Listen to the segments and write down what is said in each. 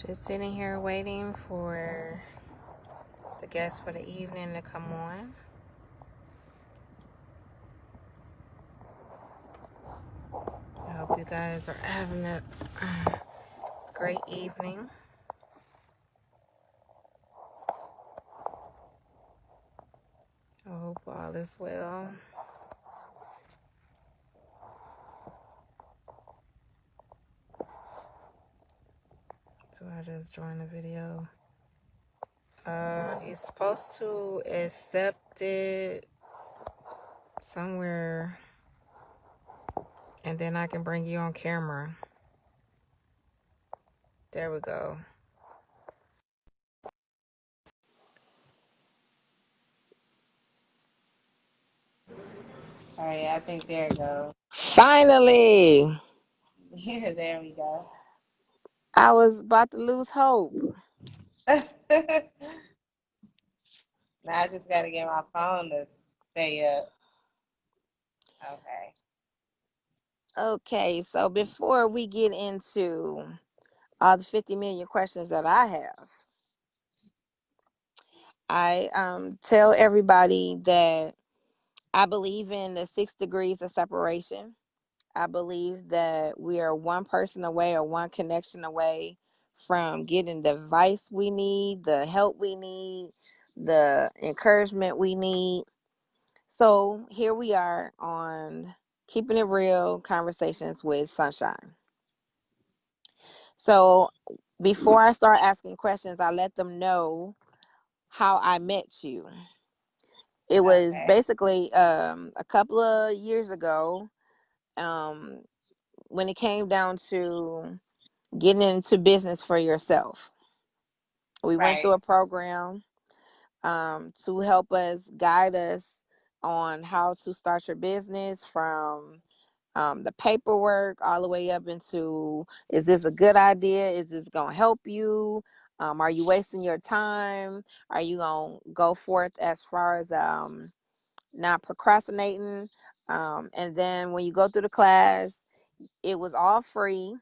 Just sitting here waiting for the guests for the evening to come on. I hope you guys are having a great evening. I hope all is well. So I just joined the video. You're supposed to accept it somewhere, and then I can bring you on camera. There we go. All right, I think there it goes. Finally! Yeah, there we go. I was about to lose hope. Now I just got to get my phone to stay up. Okay. Okay, so before we get into all the 50 million questions that I have, I tell everybody that I believe in the 6 degrees of separation. I believe that we are one person away or one connection away from getting the advice we need, the help we need, the encouragement we need. So here we are on Keeping It Real Conversations with Sunshine. So before I start asking questions, I let them know how I met you. It was Okay. basically a couple of years ago, um, when it came down to getting into business for yourself. We went through Right. a program to help us guide us on how to start your business from the paperwork all the way up into, is this a good idea? Is this going to help you? Are you wasting your time? Are you going to go forth as far as not procrastinating? And then when you go through the class, it was all free.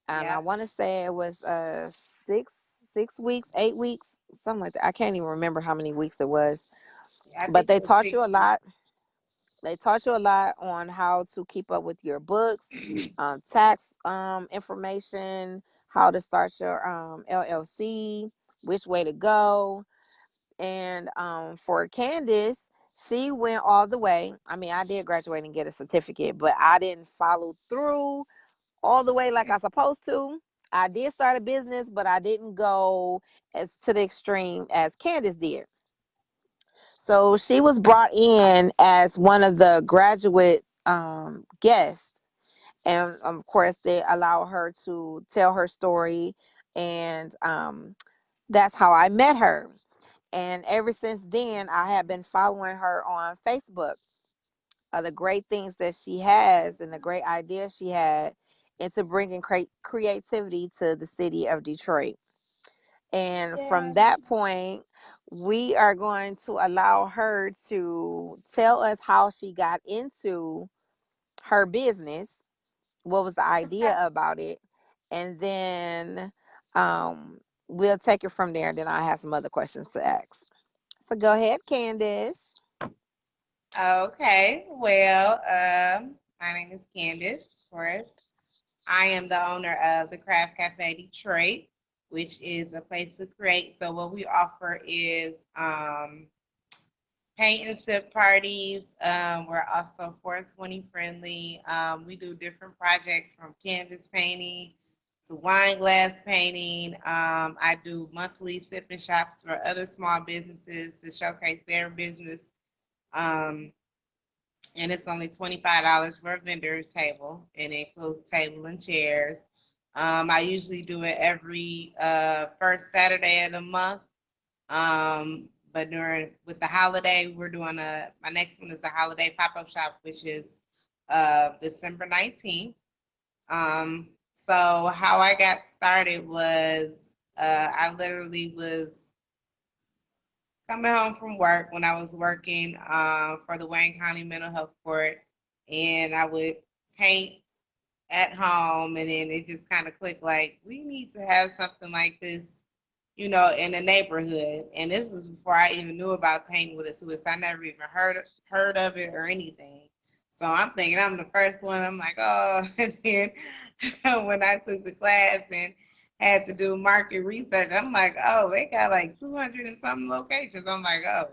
And I Yep. want to say it was six 6 weeks, 8 weeks, something like that. I can't even remember how many weeks it was. I But think it they was taught you a 60. lot. They taught you a lot on how to keep up with your books, tax information, how to start your LLC, which way to go. And for Candice, she went all the way. I mean, I did graduate and get a certificate, but I didn't follow through all the way like I supposed to. I did start a business, but I didn't go as to the extreme as Candice did. So she was brought in as one of the graduate guests. And of course, they allow her to tell her story. And that's how I met her. And ever since then, I have been following her on Facebook. The great things that she has and the great ideas she had into bringing creativity to the city of Detroit. And from Yeah. that point, we are going to allow her to tell us how she got into her business, what was the idea about it, and then we'll take it from there. Then I have some other questions to ask. So go ahead, Candice. Okay. Well, my name is Candice, of course. I am the owner of the Craft Cafe Detroit, which is a place to create. So what we offer is paint and sip parties. We're also 420 friendly. We do different projects from canvas painting to wine glass painting. I do monthly sip and shops for other small businesses to showcase their business. Um, and it's only $25 for a vendor table, and it includes table and chairs. I usually do it every first Saturday of the month. But during with the holiday, we're doing my next one is the holiday pop-up shop, which is December 19th. So how I got started was I literally was coming home from work when I was working for the Wayne County Mental Health Court, and I would paint at home, and then it just kind of clicked like we need to have something like this, in the neighborhood. And this was before I even knew about painting with a twist. I never even heard of it or anything. So I'm thinking I'm the first one. I'm like, oh, and then when I took the class and had to do market research, I'm like, oh, they got like 200 and something locations. I'm like, oh,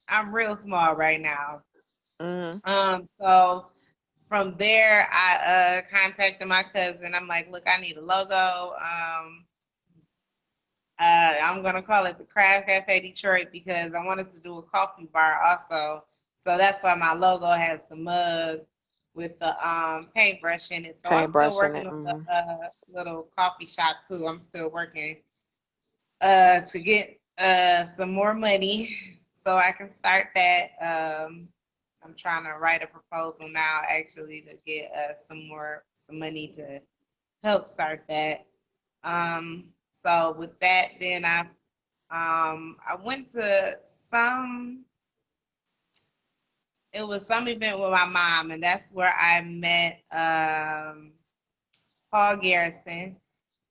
I'm real small right now. Mm-hmm. So from there, I contacted my cousin. I'm like, look, I need a logo. I'm gonna call it the Craft Cafe Detroit because I wanted to do a coffee bar also. So that's why my logo has the mug with the paintbrush in it. So I'm still Paintbrush in working it. on the Mm-hmm. little coffee shop too. I'm still working to get some more money so I can start that. I'm trying to write a proposal now actually to get some money to help start that. So with that, then I went to it was some event with my mom, and that's where I met Paul Garrison,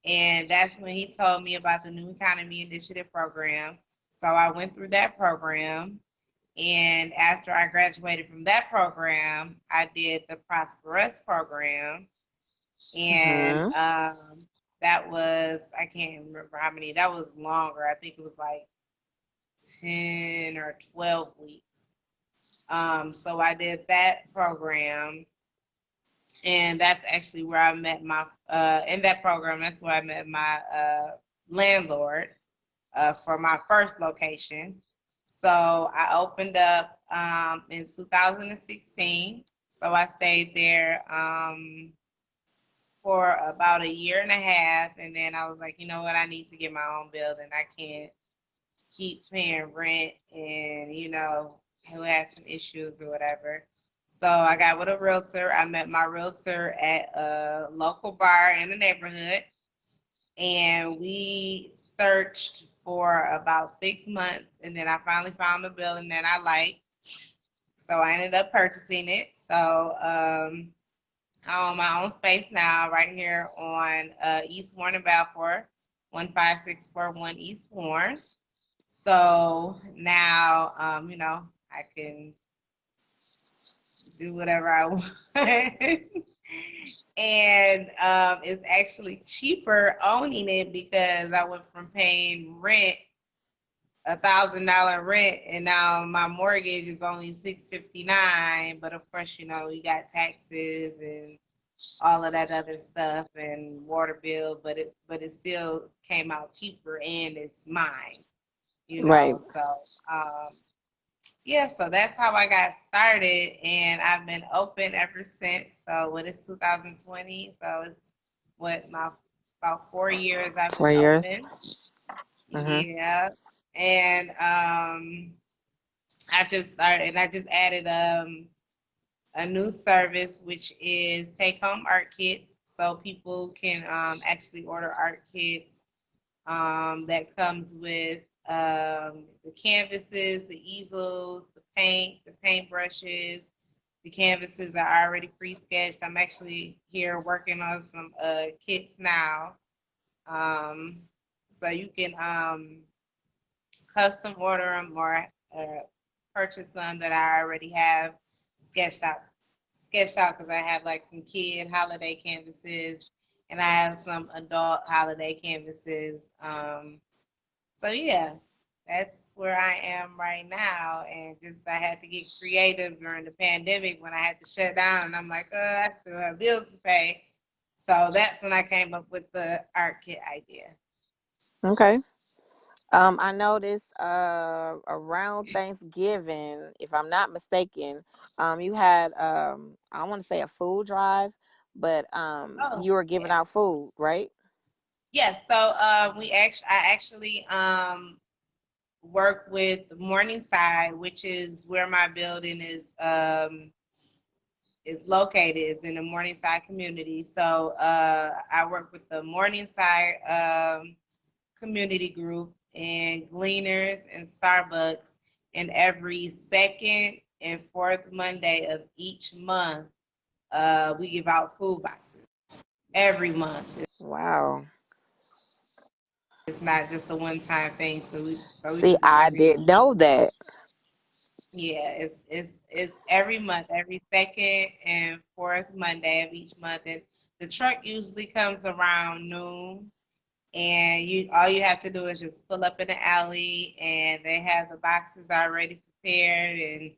and that's when he told me about the New Economy Initiative program. So I went through that program, and after I graduated from that program, I did the Prosperous program, and Mm-hmm. that was, I can't remember how many. That was longer. I think it was like 10 or 12 weeks. So I did that program, and that's actually where I met in that program, that's where I met my landlord for my first location. So I opened up in 2016. So I stayed there for about a year and a half, and then I was like, you know what, I need to get my own building. I can't keep paying rent and, who has some issues or whatever. So I got with a realtor. I met my realtor at a local bar in the neighborhood, and we searched for about 6 months, and then I finally found a building that I liked. So I ended up purchasing it. So I own my own space now, right here on East Warren and Balfour, 15641 East Warren. So now, I can do whatever I want. And it's actually cheaper owning it because I went from paying $1,000 rent, and now my mortgage is only $659. But of course, you got taxes and all of that other stuff and water bill, but it still came out cheaper and it's mine. Right. So yeah, so that's how I got started, and I've been open ever since. So what is 2020? So it's what my about 4 years I've been 4 years. open. Mm-hmm. Yeah, and I just added a new service, which is take home art kits, so people can actually order art kits that comes with the canvases, the easels, the paint, the paint brushes. The canvases are already pre-sketched. I'm actually here working on some kits now. Um, so you can custom order them or purchase some that I already have sketched out. Sketched out because I have like some kid holiday canvases and I have some adult holiday canvases. So yeah, that's where I am right now, and just I had to get creative during the pandemic when I had to shut down, and I'm like, I still have bills to pay. So that's when I came up with the art kit idea. Okay. I noticed around Thanksgiving, if I'm not mistaken, you had I want to say a food drive, but Oh you were giving yeah, out food, right? yes. So I actually work with Morningside, which is where my building is located, is in the Morningside community. So I work with the Morningside community group and Gleaners and Starbucks. And every second and fourth Monday of each month, we give out food boxes every month. Wow. It's not just a one-time thing. So we See, do this I every didn't month. know that. Yeah, it's every month, every second and fourth Monday of each month, and the truck usually comes around noon. And you all you have to do is just pull up in the alley, and they have the boxes already prepared, and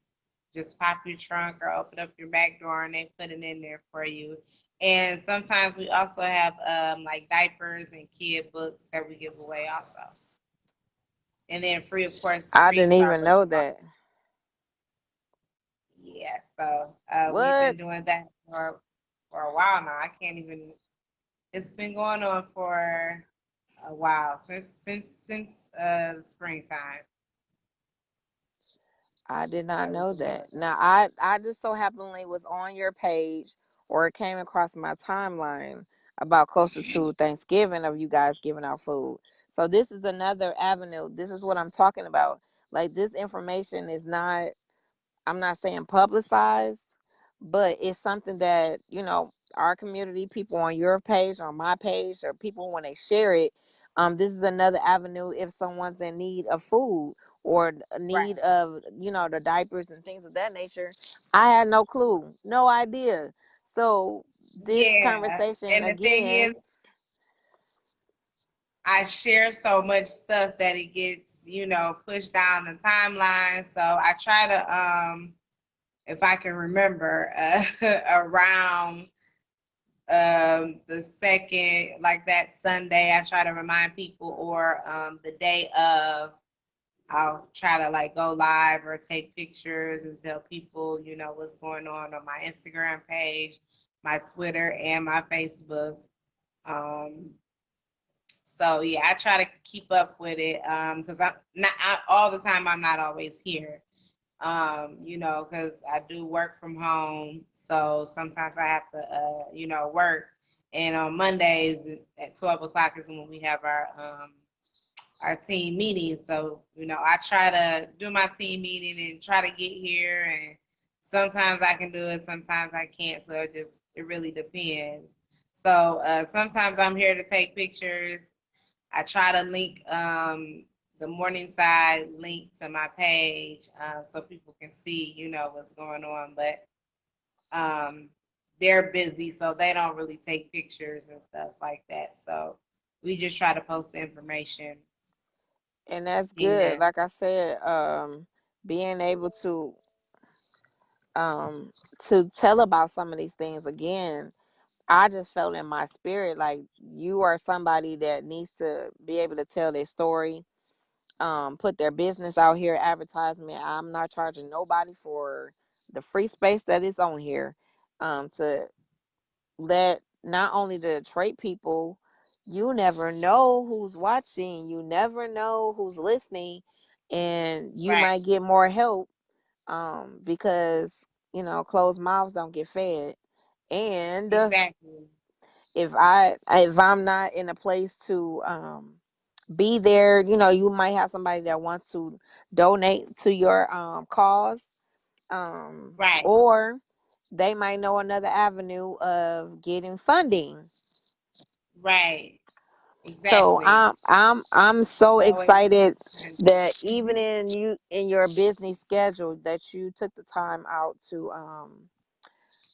just pop your trunk or open up your back door, and they put it in there for you. And sometimes we also have like diapers and kid books that we give away also, and then free, of course, I free didn't even know Starbucks coffee. that. Yeah, so we've What? been doing that for a while now. I can't even. It's been going on for a while since the springtime. I did not That we've know been doing that. that. Now, I just so happenly was on your page, or it came across my timeline about closer to Thanksgiving of you guys giving out food. So this is another avenue. This is what I'm talking about. Like, this information is not, I'm not saying publicized, but it's something that, our community, people on your page, on my page, or people when they share it, this is another avenue if someone's in need of food or a Right. need of, the diapers and things of that nature. I had no clue, no idea. So this Yeah, conversation and the thing is, again. I share so much stuff that it gets, pushed down the timeline. So I try to, if I can remember, around the second, like that Sunday, I try to remind people, or the day of, I'll try to like go live or take pictures and tell people, what's going on my Instagram page, my Twitter, and my Facebook. Um, so yeah, I try to keep up with it because all the time. I'm not always here, because I do work from home. So sometimes I have to, work. And on Mondays at 12 o'clock is when we have our team meeting. So, I try to do my team meeting and try to get here. And sometimes I can do it, sometimes I can't. So it really depends. So sometimes I'm here to take pictures. I try to link the Morningside link to my page so people can see, what's going on. But um, they're busy, so they don't really take pictures and stuff like that. So we just try to post the information. And that's good. And Like I said, being able to tell about some of these things again, I just felt in my spirit like you are somebody that needs to be able to tell their story, put their business out here, advertisement. I'm not charging nobody for the free space that is on here, to let not only the trade people, you never know who's watching, you never know who's listening, and you right, might get more help, because closed mouths don't get fed. And exactly, if I'm not in a place to be there, you might have somebody that wants to donate to your cause, right, or they might know another avenue of getting funding. right, So exactly. I'm There's so always excited something. that even in your busy schedule that you took the time out to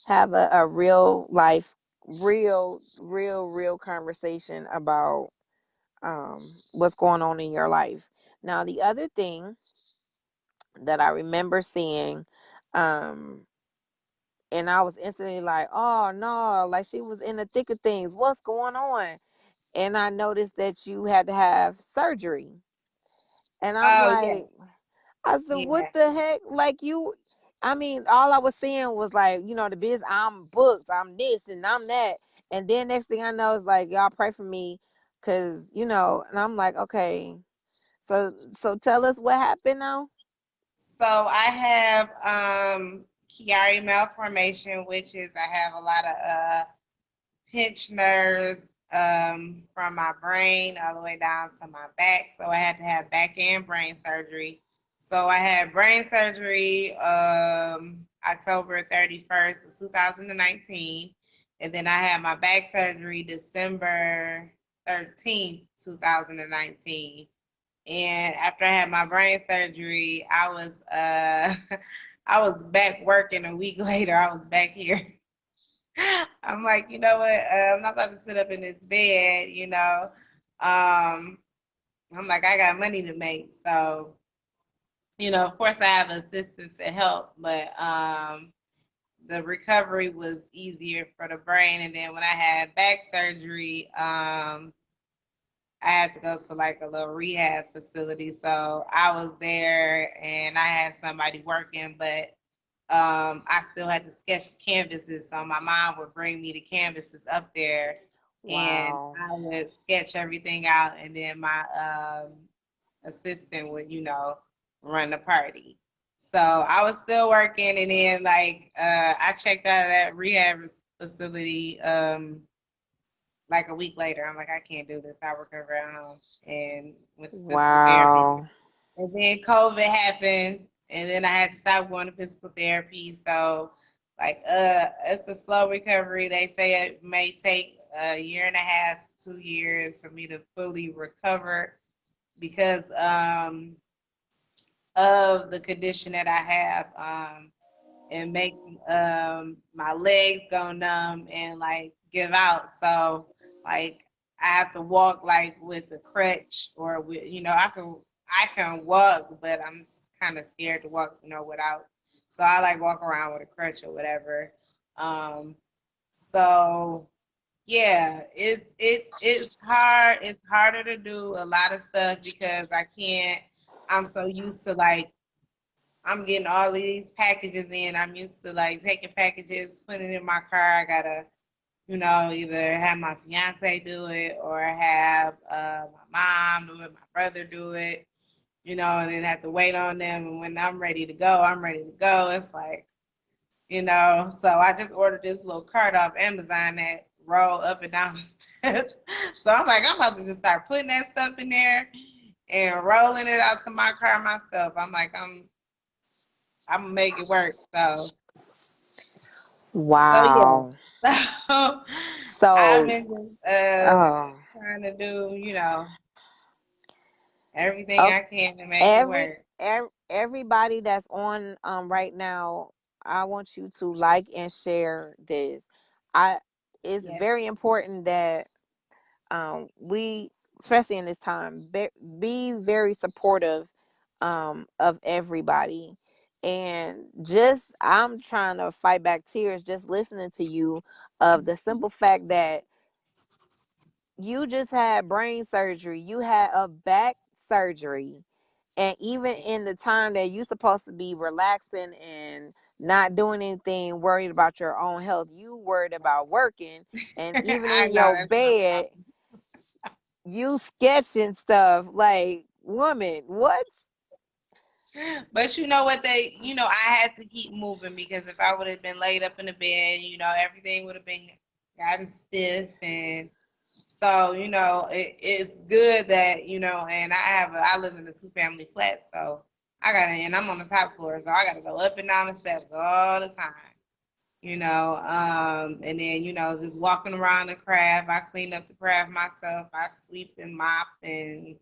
have a real life, real conversation about what's going on in your life. Now, the other thing that I remember seeing, um, and I was instantly like, oh no, like she was in the thick of things. What's going on? And I noticed that you had to have surgery. And I'm Oh yeah, like, I said, what yeah. the heck? Like I mean, all I was seeing was like, the biz, I'm booked, I'm this and I'm that. And then next thing I know is like, y'all pray for me. Cause, and I'm like, okay, so tell us what happened now. So I have Chiari malformation, which is I have a lot of pinched nerves from my brain all the way down to my back. So I had to have back and brain surgery So I had brain surgery October 31st of 2019. And then I had my back surgery December 13th, 2019. And after I had my brain surgery, I was I was back working a week later. I was back here. I'm like, you know what? I'm not about to sit up in this bed. Um, I'm like, I got money to make. So, of course I have assistance to help, but the recovery was easier for the brain. And then when I had back surgery, I had to go to like a little rehab facility. So I was there and I had somebody working, but I still had to sketch canvases. So my mom would bring me the canvases up there and Wow. I would sketch everything out. And then my assistant would, run the party. So I was still working. And then, like, I checked out of that rehab facility like a week later. I'm like, I can't do this. I recover at home and went to physical therapy. Wow. And then COVID happened, and then I had to stop going to physical therapy. So, like, it's a slow recovery. They say it may take a year and a half, 2 years for me to fully recover because of the condition that I have. And make my legs go numb and like give out. So like I have to walk like with a crutch or with I can walk, but I'm kind of scared to walk without. So I like walk around with a crutch or whatever. Um, so yeah, it's hard. It's harder to do a lot of stuff because I can't. I'm so used to like I'm getting all of these packages in. I'm used to like taking packages, putting it in my car. I gotta, either have my fiance do it or have my mom do it, my brother do it, and then have to wait on them. And when I'm ready to go, I'm ready to go. It's like, so I just ordered this little cart off Amazon that roll up and down the steps. So I'm like, I'm about to just start putting that stuff in there and rolling it out to my car myself. I'm like, I'm gonna make it work. So yeah. Wow. So I've So, been just oh, trying to do, everything okay. I can to make it work. Everybody that's on right now, I want you to like and share this. I It's Yes. very important that we, especially in this time, be very supportive of everybody. And just, I'm trying to fight back tears just listening to you, of the simple fact that you just had brain surgery, you had a back surgery, and even in the time that you're supposed to be relaxing and not doing anything, worried about your own health, you worried about working. And even I in know your that's my bed, problem. you sketching stuff. Like, woman, what? But you know what I had to keep moving because if I would have been laid up in the bed, everything would have been gotten stiff and so, it's good that, and I live in a two-family flat, so and I'm on the top floor, so I gotta go up and down the steps all the time, and then, just walking around the craft. I clean up the craft myself. I sweep and mop and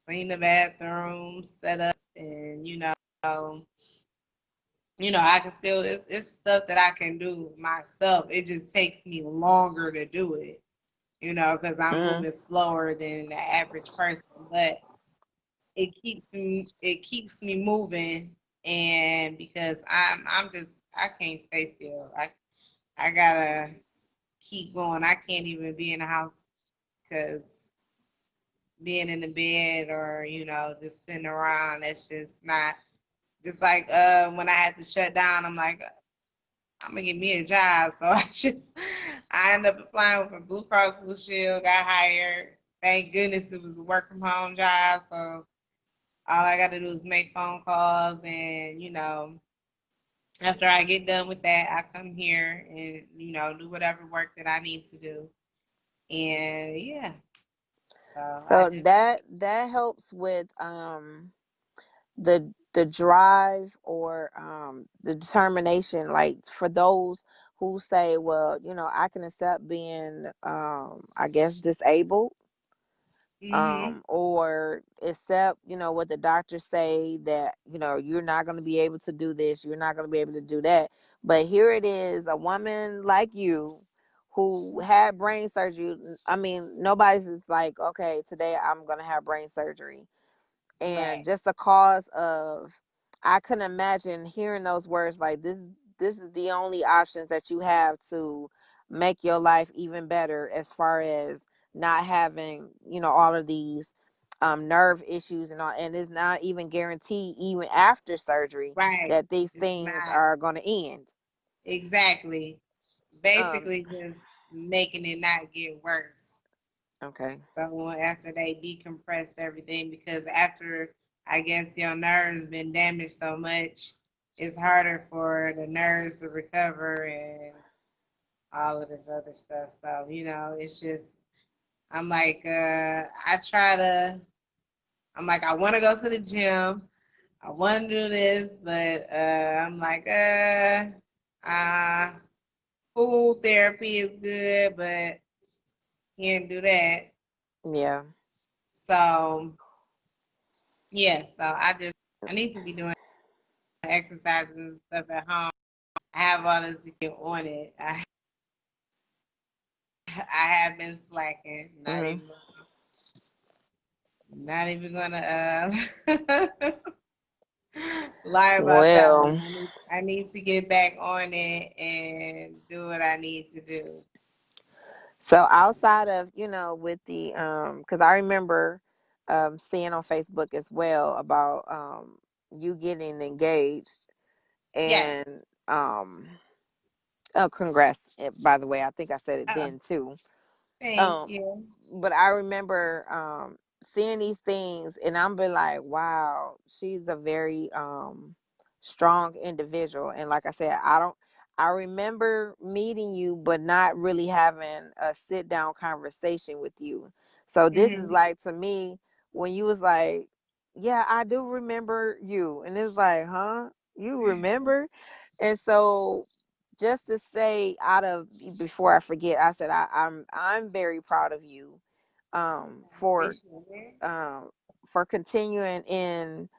clean the bathroom, set up, and, I can still, it's stuff that I can do myself. It just takes me longer to do it because I'm Mm. moving slower than the average person. But it keeps me moving, and because I can't stay still. I gotta keep going. I can't even be in the house because being in the bed or just sitting around, that's just not. Just like when I had to shut down, I'm like, I'm gonna get me a job. So I ended up applying for Blue Cross Blue Shield, got hired. Thank goodness it was a work from home job. So all I got to do is make phone calls, and after I get done with that, I come here and do whatever work that I need to do. And yeah, so I So just that helps with the the drive or the determination, like for those who say, well, I can accept being, I guess, disabled, Mhm. or accept, what the doctors say, that, you're not going to be able to do this, you're not going to be able to do that. But here it is, a woman like you who had brain surgery. I mean, nobody's just like, okay, today I'm going to have brain surgery. And Right. just the cause of, I couldn't imagine hearing those words, like, this is the only options that you have to make your life even better, as far as not having, all of these nerve issues and all. And it's not even guaranteed, even after surgery, Right. that these It's things not are going to end. exactly. um Basically, just making it not get worse. okay. So after they decompressed everything, because after I guess your nerves been damaged so much, it's harder for the nerves to recover and all of this other stuff. So it's just I'm like I try to. I'm like I want to go to the gym. I want to do this, but I'm like uh, food therapy is good, but can't do that. Yeah. So yeah, so I need to be doing exercises and stuff at home. I have all this to get on it. I have been slacking. Hmm. Not even gonna lie about that one. Well, I need to get back on it and do what I need to do. so outside of, with the, because I remember seeing on Facebook as well about you getting engaged. Yes. And oh, congrats, by the way, I think I said it Oh, then too. thank um you. but I remember seeing these things, and I'm be like, wow, she's a very strong individual. And like I said, I remember meeting you, but not really having a sit down conversation with you. So this is Hmm. like, to me, when you was like, yeah, I do remember you, and it's like, huh, you remember? And so, just to say, out of, before I forget, I said, I'm very proud of you, um for Appreciate it. um for continuing in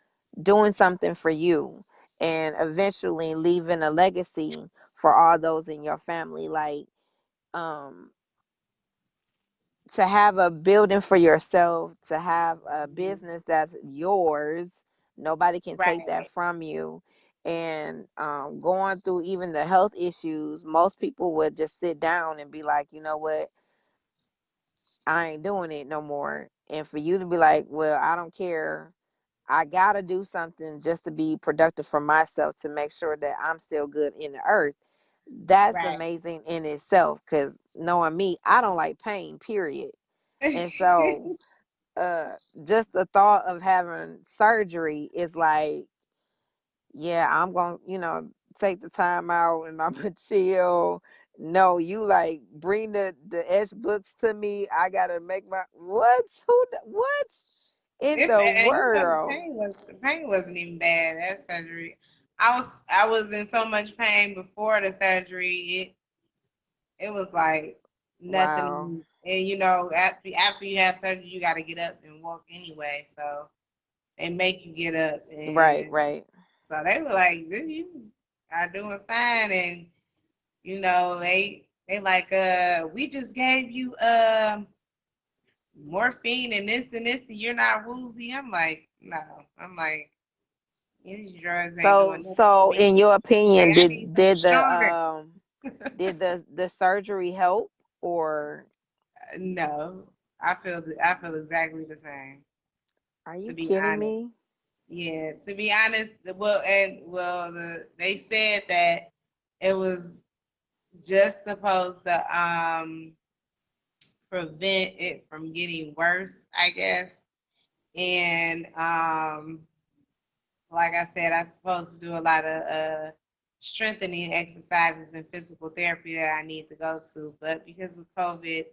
doing something for you, and eventually leaving a legacy for all those in your family. Like, um to have a building for yourself, to have a Mhm. business that's yours, nobody can take that Right. from you. And going through even the health issues, most people would just sit down and be like, you know what, I ain't doing it no more. And for you to be like, well, I don't care, I gotta do something just to be productive for myself, to make sure that I'm still good in the earth. That's Right. amazing in itself. Because knowing me, I don't like pain, period. And so, uh, just the thought of having surgery is like, yeah, I'm gonna, take the time out and I'm gonna chill. No, you like bring the H books to me. I gotta make my what? What in the And the world? pain wasn't even bad. That surgery, I was in so much pain before the surgery. It was like Wow. nothing. And after you have surgery, you got to get up and walk anyway. So they make you get up, Right, and right. so they were like, "You are doing fine," and they like, we just gave you morphine and this, and you're not woozy. I'm like, no. I'm like, these drugs ain't So doing nothing for so me. in your Like, opinion, I need something stronger. did the surgery help, or No, I feel exactly the same. are To you be kidding honest, me? yeah. To be honest, they said that it was just supposed to prevent it from getting worse, I guess. And like I said, I'm supposed to do a lot of strengthening exercises and physical therapy that I need to go to. But because of COVID,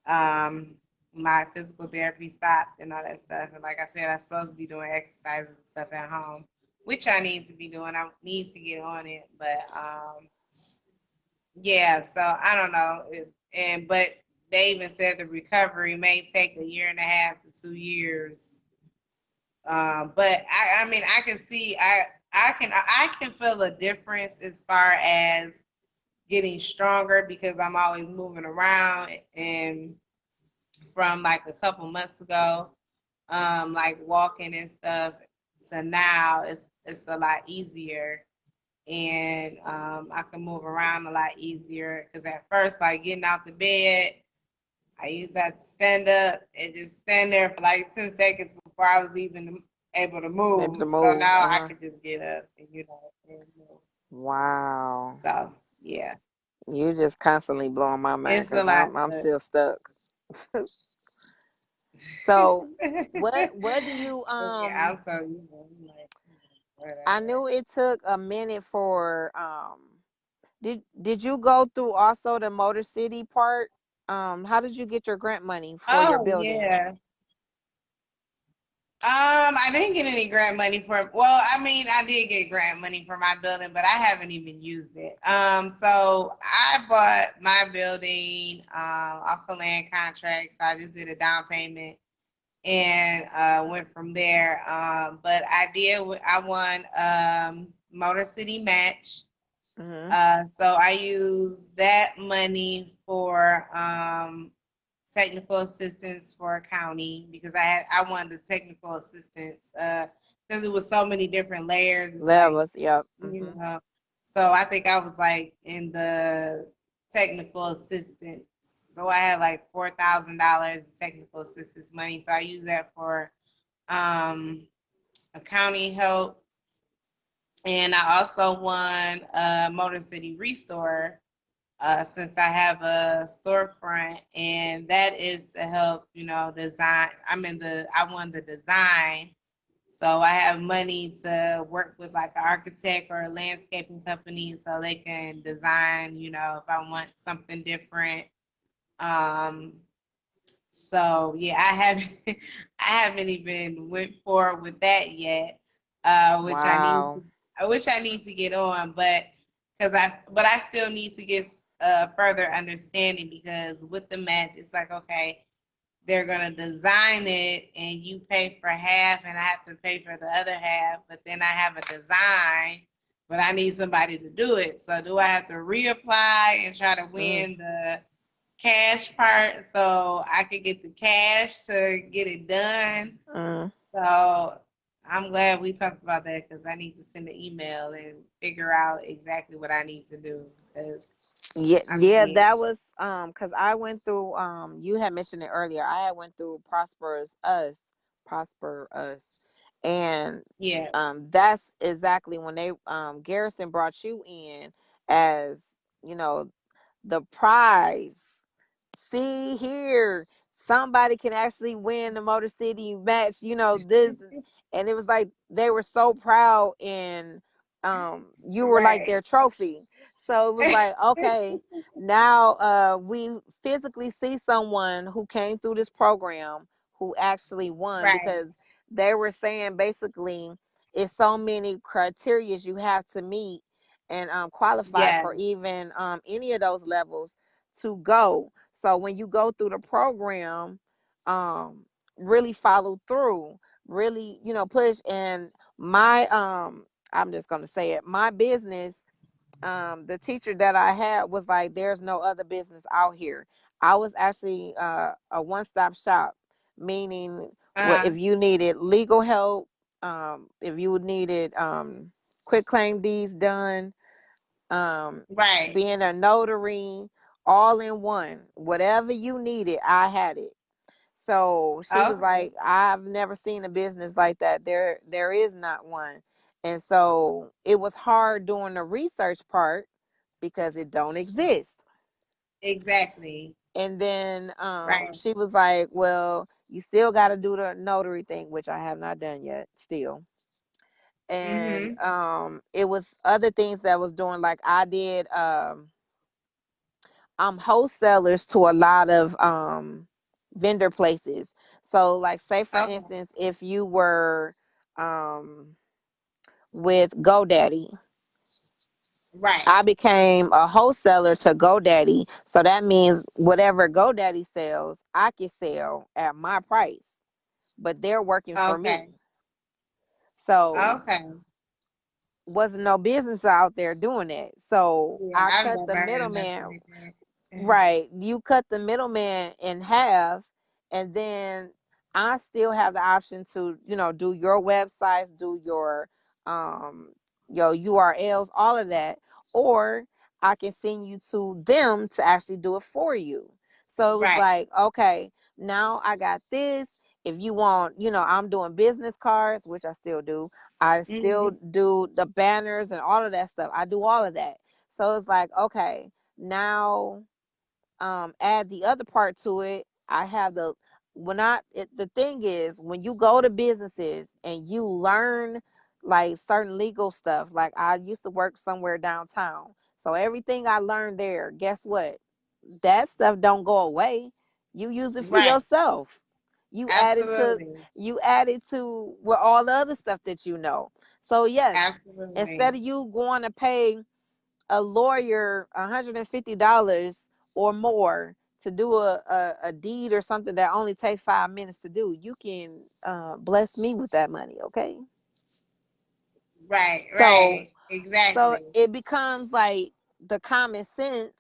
um, my physical therapy stopped and all that stuff. And like I said, I'm supposed to be doing exercises and stuff at home. which I need to be doing. I need to get on it, but yeah. So I don't know, and but they even said the recovery may take a year and a half to 2 years. But I mean, I can see, I can feel a difference as far as getting stronger because I'm always moving around, and from like a couple months ago, like walking and stuff, to now it's a lot easier, and I can move around a lot easier. Because at first, like getting out the bed, I used to have to stand up and just stand there for like 10 seconds before I was even able to Able to move. So move. now I Uh-huh. can just get up and and move. Wow. So yeah, You just constantly blowing my mind it's a because lot. I'm But still stuck. So what do you yeah, I'm so like I whatever. knew it took a minute for did you go through also the Motor City part? How did you get your grant money for your Oh building? yeah. I didn't get any grant money for. Well, I mean, I did get grant money for my building, but I haven't even used it. So I bought my building off a land contract, so I just did a down payment and went from there. But I did. I won Motor City match. Mhm. So I used that money for technical assistance for a county because I wanted the technical assistance because it was so many different layers. It's like, Levels, yep. you Mhm. know, so I think I was like in the technical assistance. So I had like $4,000 technical assistance money. So I used that for um, a county help. And I also won Motor City Restore since I have a storefront, and that is to help, design. I won the design, so I have money to work with like an architect or a landscaping company, so they can design. If I want something different. Um, so yeah, I haven't I haven't even went forward with that yet, which Wow. I need to get on, but I still need to get further understanding because with the match, it's like okay, they're gonna design it and you pay for half, and I have to pay for the other half, but then I have a design. But I need somebody to do it. So do I have to reapply and try to Mm. win the cash part so I could get the cash to get it done. Mm. So I'm glad we talked about that because I need to send an email and figure out exactly what I need to do. Because Yeah, I yeah, mean, that was because I went through you had mentioned it earlier. I had went through Prosper Us, and yeah, that's exactly when they Garrison brought you in as you know the prize. See here, somebody can actually win the Motor City match. This, and it was like they were so proud, and you were like right, their trophy. So it was like, okay, now we physically see someone who came through this program who actually won right, because they were saying basically it's so many criterias you have to meet and qualify yeah, for even any of those levels to go. So when you go through the program, really follow through, really, push. And my I'm just gonna say it, my business, the teacher that I had was like, there's no other business out here. I was actually a one-stop shop, meaning what uh, if you needed legal help, if you needed quick claim deeds done, um, right, being a notary, all in one. Whatever you needed, I had it. So she was okay, like, I've never seen a business like that. There is not one. And so it was hard doing the research part because it don't exist. exactly, And then right, she was like, well, you still got to do the notary thing, which I have not done yet still. And mm-hmm, it was other things that I was doing, like I did wholesalers to a lot of vendor places. So like say for okay, instance, if you were um with GoDaddy. Right. I became a wholesaler to GoDaddy. So that means whatever GoDaddy sells, I can sell at my price, but they're working for me. Okay. So Okay. wasn't no business out there doing that. So Yeah, I I've cut the never heard nothing middleman. like that. Right. You cut the middleman in half, and then I still have the option to, do your websites, do your URLs, all of that. Or I can send you to them to actually do it for you. So it was Right. like, okay, now I got this. If you want, I'm doing business cards, which I still do. I still Hmm. do the banners and all of that stuff. I do all of that. So it's like, okay, now add the other part to it. I have the thing is, when you go to businesses and you learn like certain legal stuff, like I used to work somewhere downtown, so everything I learned there, guess what, that stuff don't go away. You use it for Right. yourself. you add it to Absolutely. you add it to with all the other stuff that you know. So yes, instead Absolutely. of you going to pay a lawyer $150 or more to do a deed or something that only takes 5 minutes to do, you can bless me with that money. Okay. Right. so Right. so Exactly. it becomes like the common sense.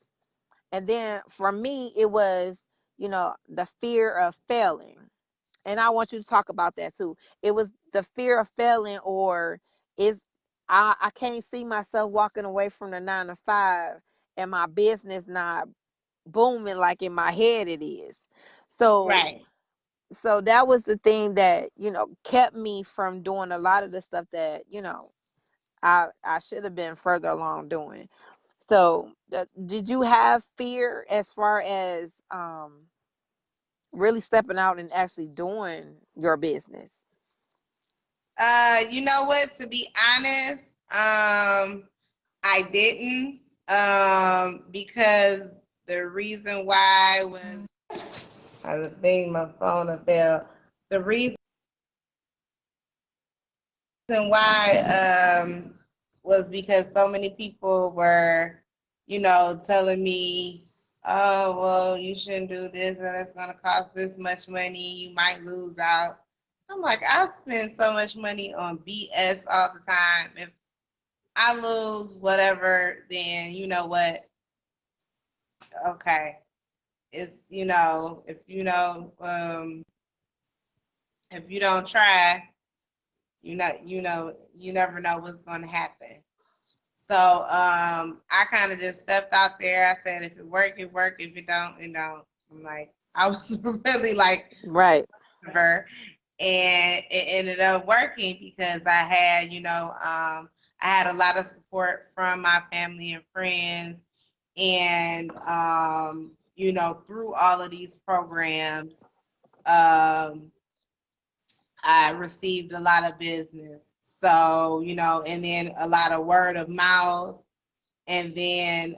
And then for me it was, the fear of failing. And I want you to talk about that too. It was the fear of failing, or is I can't see myself walking away from the 9 to 5 and my business not booming like in my head it is. So Right. so that was the thing that, kept me from doing a lot of the stuff that, I should have been further along doing. So did you have fear as far as really stepping out and actually doing your business? You know what? To be honest, I didn't. Because the reason why was I think my phone fell. The reason why was because so many people were, telling me, oh well, you shouldn't do this, and it's gonna cost this much money. You might lose out. I'm like, I spend so much money on BS all the time. If I lose whatever, then you know what? Okay, it's if you don't try, you never know what's going to happen. So I kind of just stepped out there. I said, if it work, it work. If it don't, it don't. I'm like, I was really like, Right. whatever. And it ended up working because I had a lot of support from my family and friends, and through all of these programs, um, I received a lot of business. So, and then a lot of word of mouth. And then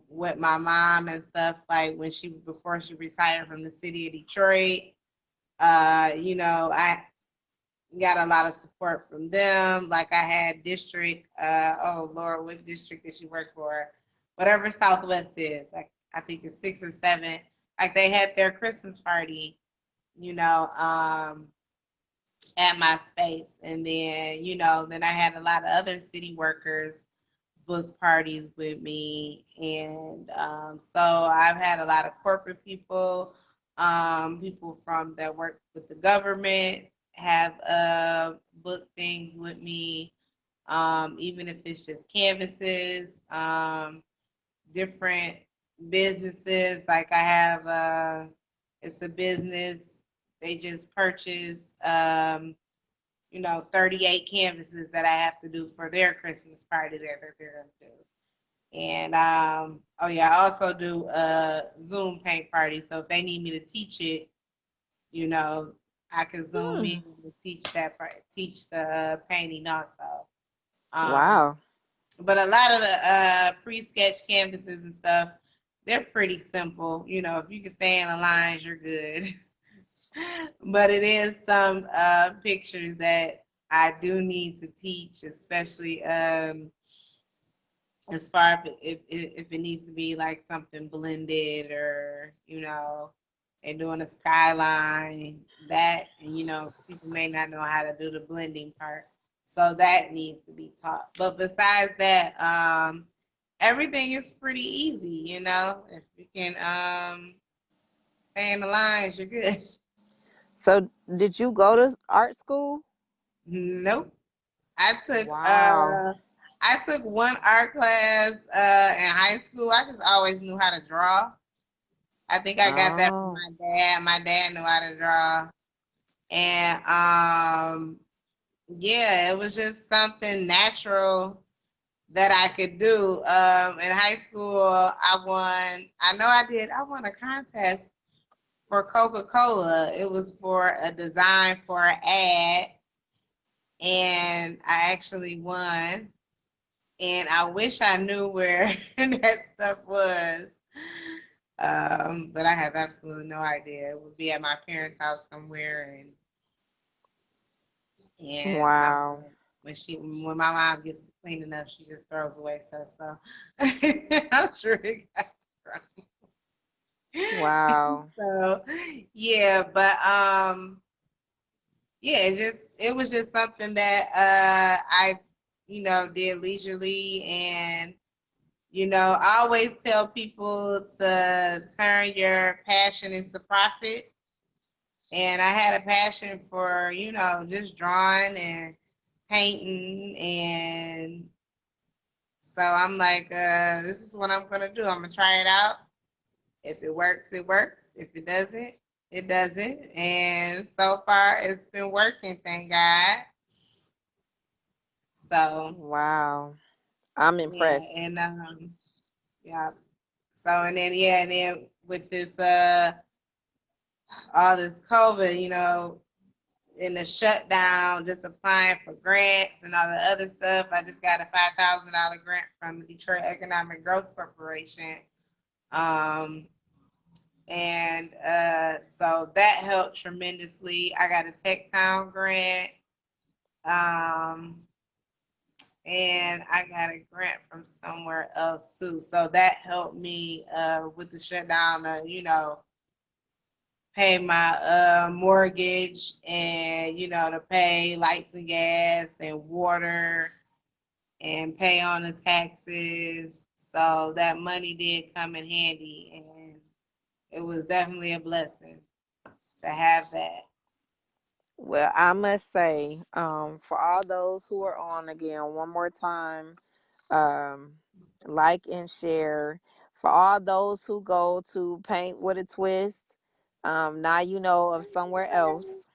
with my mom and stuff, like before she retired from the city of Detroit, I got a lot of support from them. Like I had district, oh Lord, what district did she work for? Whatever Southwest is, like I think it's 6 or 7. Like they had their Christmas party, you know, um, at my space. And then, then I had a lot of other city workers book parties with me. And so I've had a lot of corporate people, people from that work with the government have booked things with me, even if it's just canvases, different businesses. Like I have, it's a business, they just purchased 38 canvases that I have to do for their Christmas party that they're going to do. And oh yeah, I also do a Zoom paint party. So if they need me to teach it, you know, I can Zoom in Hmm. and teach that part, teach the painting also. Um, Wow. but a lot of the pre-sketched canvases and stuff, they're pretty simple. If you can stay in the lines, you're good. But it is some pictures that I do need to teach, especially as far if it needs to be like something blended or and doing a skyline that and people may not know how to do the blending part, so that needs to be taught. But besides that, everything is pretty easy. If you can stay in the lines, you're good. So, did you go to art school? Nope. I took Wow. uh I took one art class in high school. I just always knew how to draw. I think I got that from Oh, my dad. My dad knew how to draw. And yeah, it was just something natural that I could do. In high school I won a contest for Coca-Cola. It was for a design for an ad, and I actually won. And I wish I knew where that stuff was. But I have absolutely no idea. It would be at my parents' house somewhere, and my wow. mom, when my mom gets clean enough, she just throws away stuff. So I'm sure it got from. Wow. So yeah, but yeah, it was just something that I did leisurely. And I always tell people to turn your passion into profit. And I had a passion for, just drawing and painting. And so I'm like, this is what I'm going to do. I'm going to try it out. If it works, it works. If it doesn't, it doesn't. And so far, it's been working, thank God. So, Wow. I'm yeah. impressed. And, yeah. So, and then, yeah, and then with this, all this COVID, in the shutdown, just applying for grants and all the other stuff. I just got a $5,000 grant from the Detroit Economic Growth Corporation. Um, and so that helped tremendously. I got a Tech Town grant. Um, and I got a grant from somewhere else too. So that helped me with the shutdown, pay my mortgage, and to pay lights and gas and water and pay on the taxes. So that money did come in handy, and it was definitely a blessing to have that. Well, I must say, for all those who are on again, one more time, um, like and share. For all those who go to Paint with a Twist, now you know of somewhere else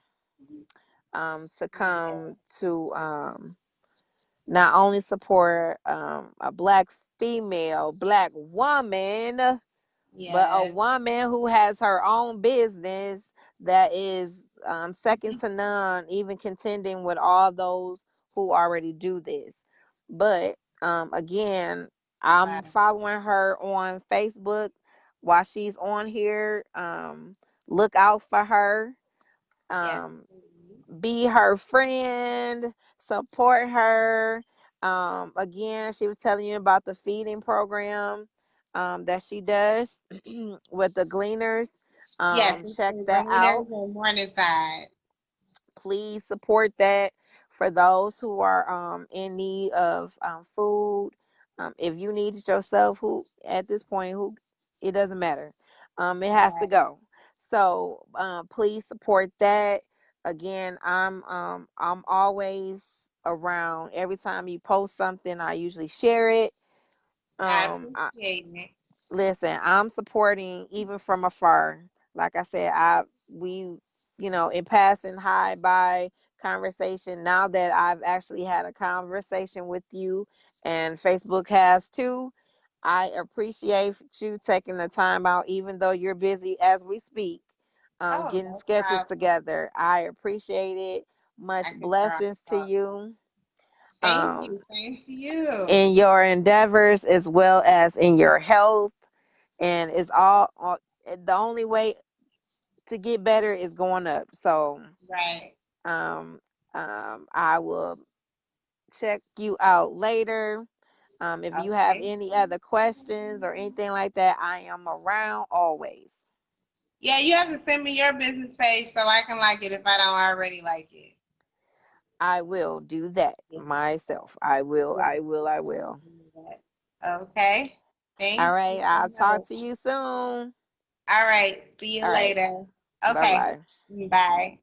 to come to not only support a black female, black woman, but a Yes, woman who has her own business that is second to none, even contending with all those who already do this. But again, I'm right. following her on Facebook while she's on here. Look out for her. Yes, Um, please. be her friend, support her. Again, she was telling you about the feeding program that she does with the gleaners. Yes, it's Check the that out. Gleaners and Morningside. Please support that for those who are in need of food. If you need it yourself, who at this point, who it doesn't matter. It has to Right. go. So please support that. Again, I'm always around. Every time you post something, I usually share it. I I, appreciate it. listen, I'm supporting even from afar. Like I said, we, in passing high by conversation, now that I've actually had a conversation with you and Facebook has too, I appreciate you taking the time out, even though you're busy as we speak, Oh, getting no sketches problem. together. I appreciate it. Much I can draw. blessings to you. Thank Um, you. Same to you. in your endeavors as well as in your health, and it's all the only way to get better is going up. So Right. um I will check you out later. If you have Okay. any other questions or anything like that, I am around always. Yeah, you have to send me your business page so I can like it if I don't already like it. I will do that Yeah. myself. I will. Yeah. I will. I will. Okay. All Thank right. you I'll so talk to much. you soon. All right. See you All right. later. Bye Okay. bye. Bye.